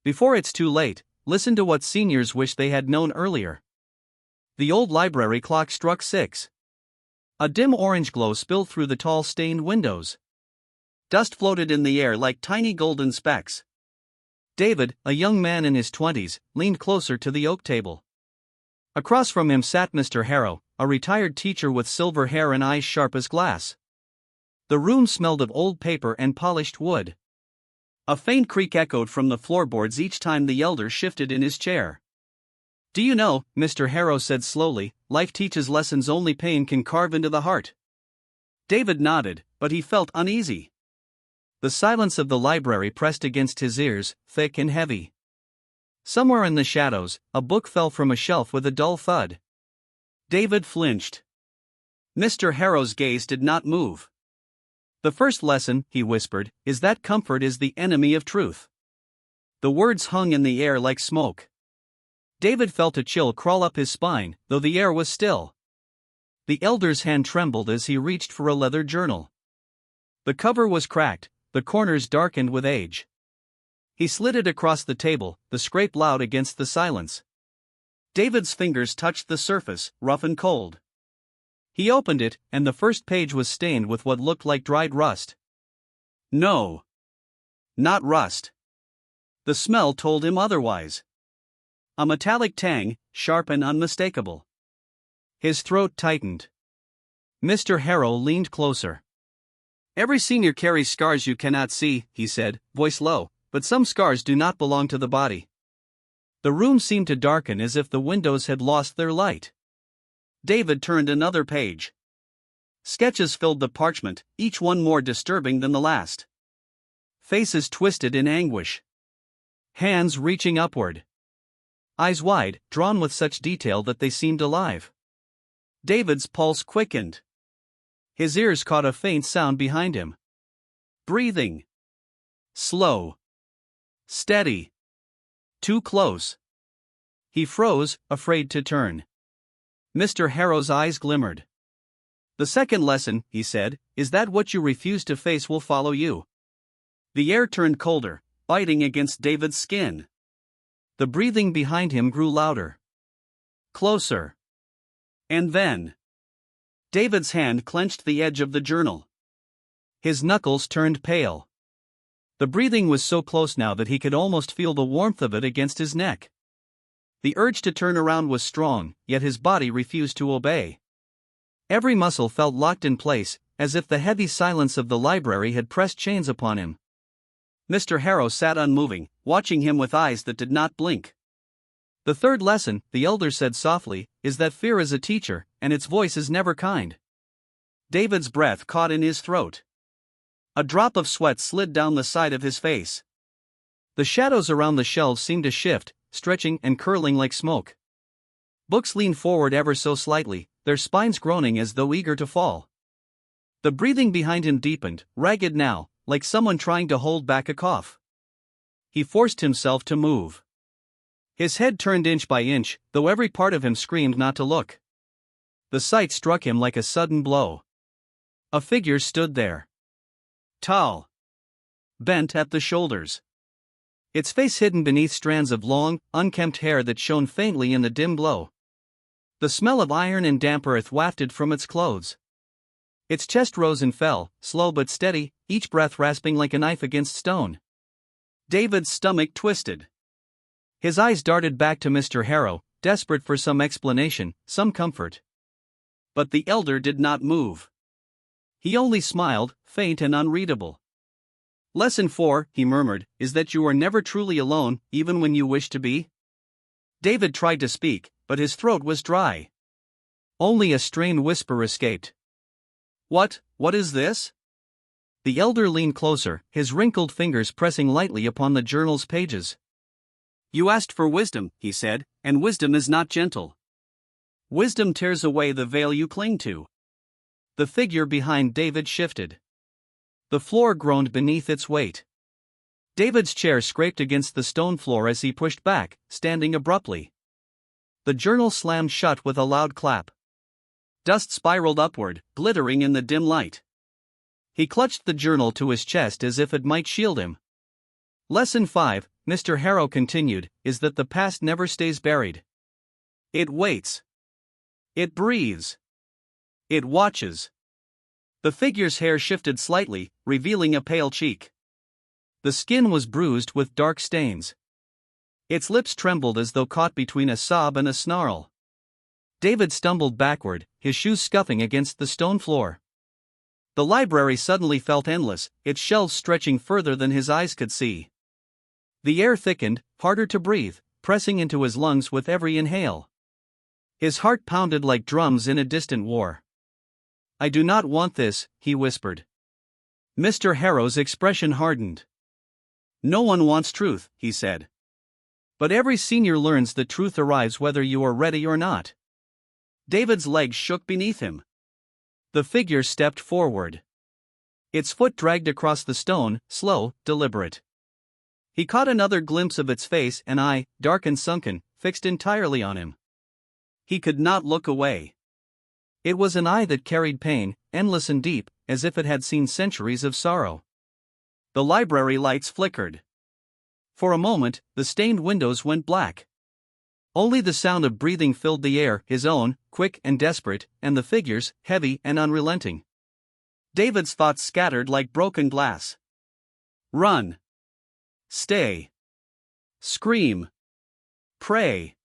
Before it's too late, listen to what seniors wish they had known earlier. The old library clock struck 6. A dim orange glow spilled through the tall stained windows. Dust floated in the air like tiny golden specks. David, a young man in his 20s, leaned closer to the oak table. Across from him sat Mr. Harrow, a retired teacher with silver hair and eyes sharp as glass. The room smelled of old paper and polished wood. A faint creak echoed from the floorboards each time the elder shifted in his chair. "Do you know," Mr. Harrow said slowly, "life teaches lessons only pain can carve into the heart." David nodded, but he felt uneasy. The silence of the library pressed against his ears, thick and heavy. Somewhere in the shadows, a book fell from a shelf with a dull thud. David flinched. Mr. Harrow's gaze did not move. "The first lesson," he whispered, "is that comfort is the enemy of truth." The words hung in the air like smoke. David felt a chill crawl up his spine, though the air was still. The elder's hand trembled as he reached for a leather journal. The cover was cracked, the corners darkened with age. He slid it across the table, the scrape loud against the silence. David's fingers touched the surface, rough and cold. He opened it, and the first page was stained with what looked like dried rust. No. Not rust. The smell told him otherwise. A metallic tang, sharp and unmistakable. His throat tightened. Mr. Harrow leaned closer. "Every senior carries scars you cannot see," he said, voice low, "but some scars do not belong to the body." The room seemed to darken as if the windows had lost their light. David turned another page. Sketches filled the parchment, each one more disturbing than the last. Faces twisted in anguish. Hands reaching upward. Eyes wide, drawn with such detail that they seemed alive. David's pulse quickened. His ears caught a faint sound behind him. Breathing. Slow. Steady. Too close. He froze, afraid to turn. Mr. Harrow's eyes glimmered. "The second lesson," he said, "is that what you refuse to face will follow you." The air turned colder, biting against David's skin. The breathing behind him grew louder. Closer. And then David's hand clenched the edge of the journal. His knuckles turned pale. The breathing was so close now that he could almost feel the warmth of it against his neck. The urge to turn around was strong, yet his body refused to obey. Every muscle felt locked in place, as if the heavy silence of the library had pressed chains upon him. Mr. Harrow sat unmoving, watching him with eyes that did not blink. "The third lesson," the elder said softly, "is that fear is a teacher, and its voice is never kind." David's breath caught in his throat. A drop of sweat slid down the side of his face. The shadows around the shelves seemed to shift, stretching and curling like smoke. Books leaned forward ever so slightly, their spines groaning as though eager to fall. The breathing behind him deepened, ragged now, like someone trying to hold back a cough. He forced himself to move. His head turned inch by inch, though every part of him screamed not to look. The sight struck him like a sudden blow. A figure stood there. Tall. Bent at the shoulders. Its face hidden beneath strands of long, unkempt hair that shone faintly in the dim glow. The smell of iron and damp earth wafted from its clothes. Its chest rose and fell, slow but steady, each breath rasping like a knife against stone. David's stomach twisted. His eyes darted back to Mr. Harrow, desperate for some explanation, some comfort. But the elder did not move. He only smiled, faint and unreadable. "Lesson 4, he murmured, "is that you are never truly alone, even when you wish to be." David tried to speak, but his throat was dry. Only a strained whisper escaped. What is this?" The elder leaned closer, his wrinkled fingers pressing lightly upon the journal's pages. "You asked for wisdom," he said, "and wisdom is not gentle. Wisdom tears away the veil you cling to." The figure behind David shifted. The floor groaned beneath its weight. David's chair scraped against the stone floor as he pushed back, standing abruptly. The journal slammed shut with a loud clap. Dust spiraled upward, glittering in the dim light. He clutched the journal to his chest as if it might shield him. "Lesson 5, Mr. Harrow continued, is that the past never stays buried. It waits. It breathes. It watches. The figure's hair shifted slightly, revealing a pale cheek. The skin was bruised with dark stains. Its lips trembled as though caught between a sob and a snarl. David stumbled backward, his shoes scuffing against the stone floor. The library suddenly felt endless, its shelves stretching further than his eyes could see. The air thickened, harder to breathe, pressing into his lungs with every inhale. His heart pounded like drums in a distant war. I do not want this, he whispered. Mr. Harrow's expression hardened. No one wants truth, he said. But every senior learns that truth arrives whether you are ready or not. David's legs shook beneath him. The figure stepped forward. Its foot dragged across the stone, slow, deliberate. He caught another glimpse of its face, an eye, dark and sunken, fixed entirely on him. He could not look away. It was an eye that carried pain, endless and deep, as if it had seen centuries of sorrow. The library lights flickered. For a moment, the stained windows went black. Only the sound of breathing filled the air, his own, quick and desperate, and the figure's, heavy and unrelenting. David's thoughts scattered like broken glass. Run. Stay. Scream. Pray.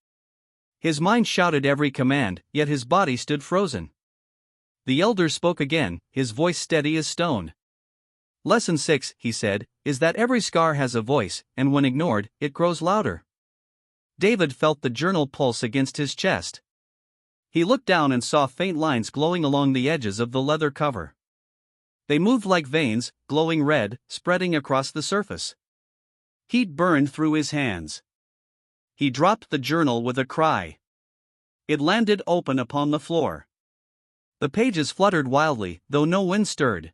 His mind shouted every command, yet his body stood frozen. The elder spoke again, his voice steady as stone. Lesson 6, he said, is that every scar has a voice, and when ignored, it grows louder. David felt the journal pulse against his chest. He looked down and saw faint lines glowing along the edges of the leather cover. They moved like veins, glowing red, spreading across the surface. Heat burned through his hands. He dropped the journal with a cry. It landed open upon the floor. The pages fluttered wildly, though no wind stirred.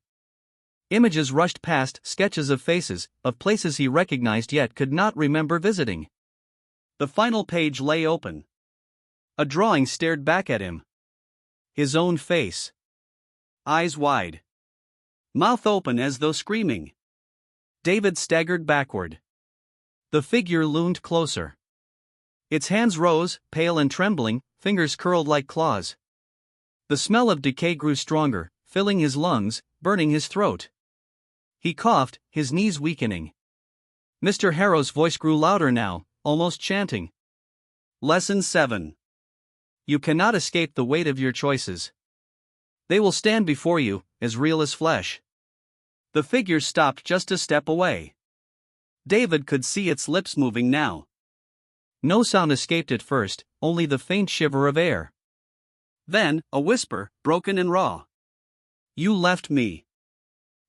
Images rushed past, sketches of faces, of places he recognized yet could not remember visiting. The final page lay open. A drawing stared back at him. His own face. Eyes wide. Mouth open as though screaming. David staggered backward. The figure loomed closer. Its hands rose, pale and trembling, fingers curled like claws. The smell of decay grew stronger, filling his lungs, burning his throat. He coughed, his knees weakening. Mr. Harrow's voice grew louder now, almost chanting. Lesson 7. You cannot escape the weight of your choices. They will stand before you, as real as flesh. The figure stopped just a step away. David could see its lips moving now. No sound escaped at first, only the faint shiver of air. Then, a whisper, broken and raw. You left me.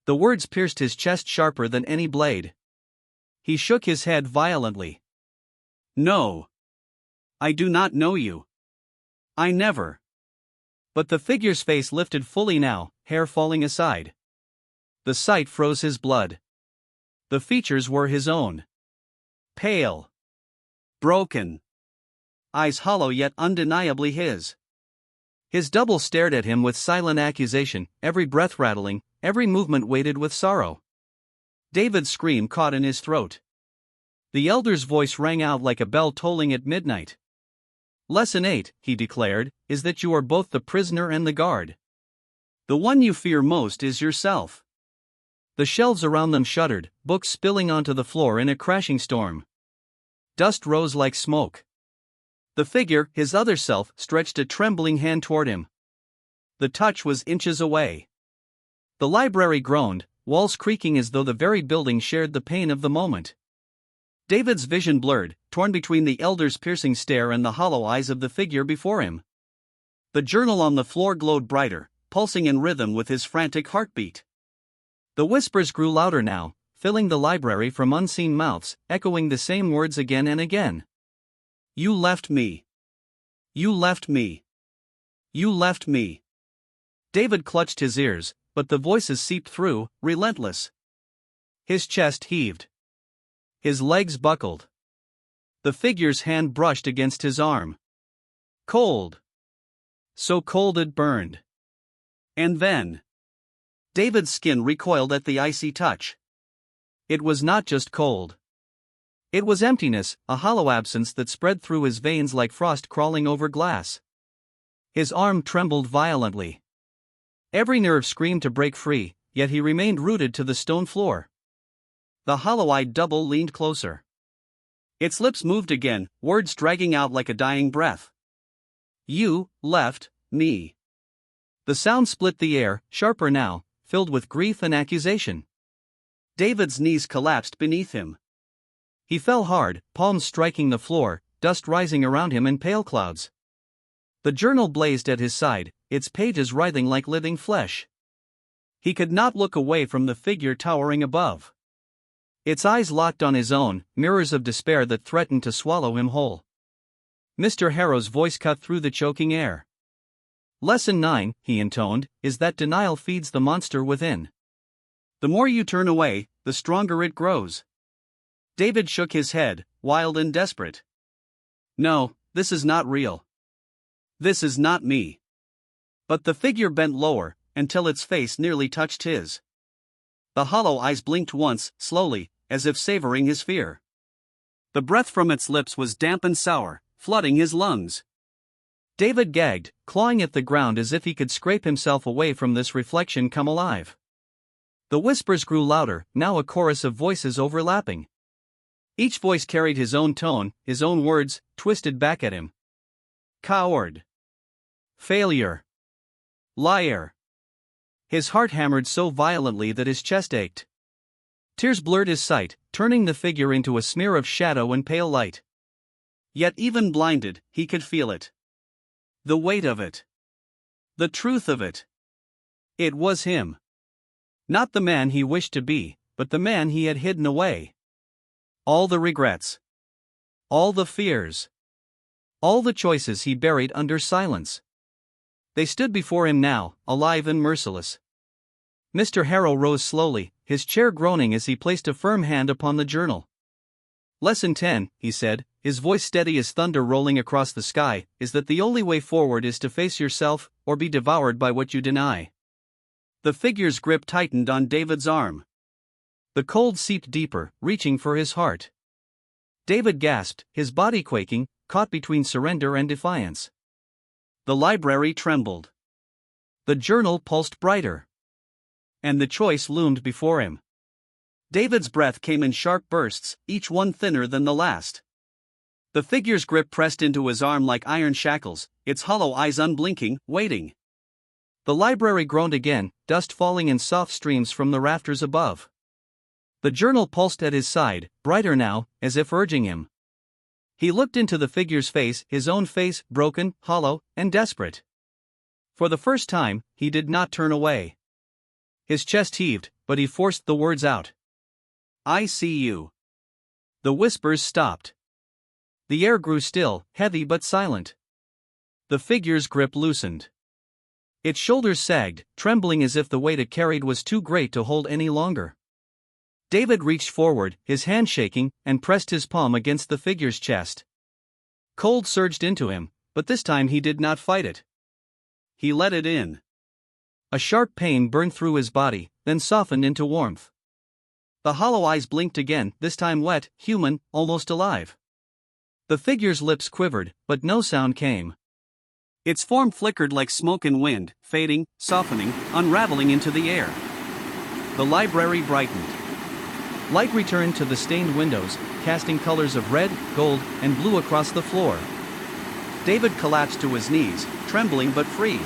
The words pierced his chest sharper than any blade. He shook his head violently. No. I do not know you. I never. But the figure's face lifted fully now, hair falling aside. The sight froze his blood. The features were his own. Pale. Broken. Eyes hollow yet undeniably his. His double stared at him with silent accusation, every breath rattling, every movement weighted with sorrow. David's scream caught in his throat. The elder's voice rang out like a bell tolling at midnight. Lesson 8, he declared, is that you are both the prisoner and the guard. The one you fear most is yourself. The shelves around them shuddered, books spilling onto the floor in a crashing storm. Dust rose like smoke. The figure, his other self, stretched a trembling hand toward him. The touch was inches away. The library groaned, walls creaking as though the very building shared the pain of the moment. David's vision blurred, torn between the elder's piercing stare and the hollow eyes of the figure before him. The journal on the floor glowed brighter, pulsing in rhythm with his frantic heartbeat. The whispers grew louder now, filling the library from unseen mouths, echoing the same words again and again. You left me. You left me. You left me. David clutched his ears, but the voices seeped through, relentless. His chest heaved. His legs buckled. The figure's hand brushed against his arm. Cold. So cold it burned. And then David's skin recoiled at the icy touch. It was not just cold. It was emptiness, a hollow absence that spread through his veins like frost crawling over glass. His arm trembled violently. Every nerve screamed to break free, yet he remained rooted to the stone floor. The hollow-eyed double leaned closer. Its lips moved again, words dragging out like a dying breath. "You left me." The sound split the air, sharper now, filled with grief and accusation. David's knees collapsed beneath him. He fell hard, palms striking the floor, dust rising around him in pale clouds. The journal blazed at his side, its pages writhing like living flesh. He could not look away from the figure towering above. Its eyes locked on his own, mirrors of despair that threatened to swallow him whole. Mr. Harrow's voice cut through the choking air. "Lesson 9, he intoned, is that denial feeds the monster within. The more you turn away, the stronger it grows." David shook his head, wild and desperate. "No, this is not real. This is not me." But the figure bent lower, until its face nearly touched his. The hollow eyes blinked once, slowly, as if savoring his fear. The breath from its lips was damp and sour, flooding his lungs. David gagged, clawing at the ground as if he could scrape himself away from this reflection come alive. The whispers grew louder, now a chorus of voices overlapping. Each voice carried his own tone, his own words, twisted back at him. "Coward. Failure. Liar." His heart hammered so violently that his chest ached. Tears blurred his sight, turning the figure into a smear of shadow and pale light. Yet even blinded, he could feel it. The weight of it. The truth of it. It was him. Not the man he wished to be, but the man he had hidden away. All the regrets. All the fears. All the choices he buried under silence. They stood before him now, alive and merciless. Mr. Harrow rose slowly, his chair groaning as he placed a firm hand upon the journal. "Lesson 10, he said, his voice steady as thunder rolling across the sky, is that the only way forward is to face yourself, or be devoured by what you deny." The figure's grip tightened on David's arm. The cold seeped deeper, reaching for his heart. David gasped, his body quaking, caught between surrender and defiance. The library trembled. The journal pulsed brighter. And the choice loomed before him. David's breath came in sharp bursts, each one thinner than the last. The figure's grip pressed into his arm like iron shackles, its hollow eyes unblinking, waiting. The library groaned again, dust falling in soft streams from the rafters above. The journal pulsed at his side, brighter now, as if urging him. He looked into the figure's face, his own face, broken, hollow, and desperate. For the first time, he did not turn away. His chest heaved, but he forced the words out. "I see you." The whispers stopped. The air grew still, heavy but silent. The figure's grip loosened. Its shoulders sagged, trembling as if the weight it carried was too great to hold any longer. David reached forward, his hand shaking, and pressed his palm against the figure's chest. Cold surged into him, but this time he did not fight it. He let it in. A sharp pain burned through his body, then softened into warmth. The hollow eyes blinked again, this time wet, human, almost alive. The figure's lips quivered, but no sound came. Its form flickered like smoke in wind, fading, softening, unraveling into the air. The library brightened. Light returned to the stained windows, casting colors of red, gold, and blue across the floor. David collapsed to his knees, trembling but free.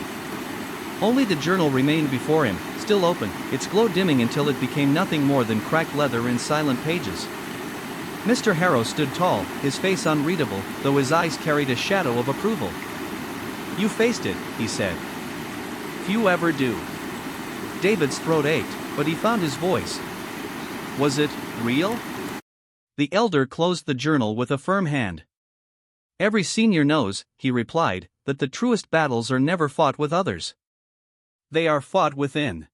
Only the journal remained before him, still open, its glow dimming until it became nothing more than cracked leather in silent pages. Mr. Harrow stood tall, his face unreadable, though his eyes carried a shadow of approval. "You faced it," he said. "Few ever do." David's throat ached, but he found his voice. "Was it real?" The elder closed the journal with a firm hand. "Every senior knows," he replied, "that the truest battles are never fought with others. They are fought within.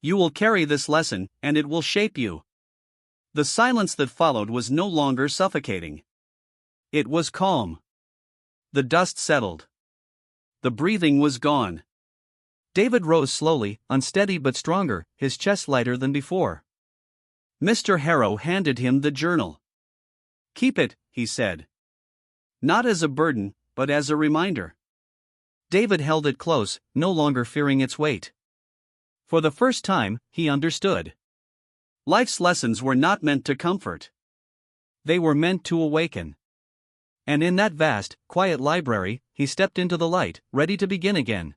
You will carry this lesson, and it will shape you." The silence that followed was no longer suffocating. It was calm. The dust settled. The breathing was gone. David rose slowly, unsteady but stronger, his chest lighter than before. Mr. Harrow handed him the journal. Keep it, he said. Not as a burden, but as a reminder. David held it close, no longer fearing its weight. For the first time, he understood. Life's lessons were not meant to comfort. They were meant to awaken. And in that vast, quiet library, he stepped into the light, ready to begin again.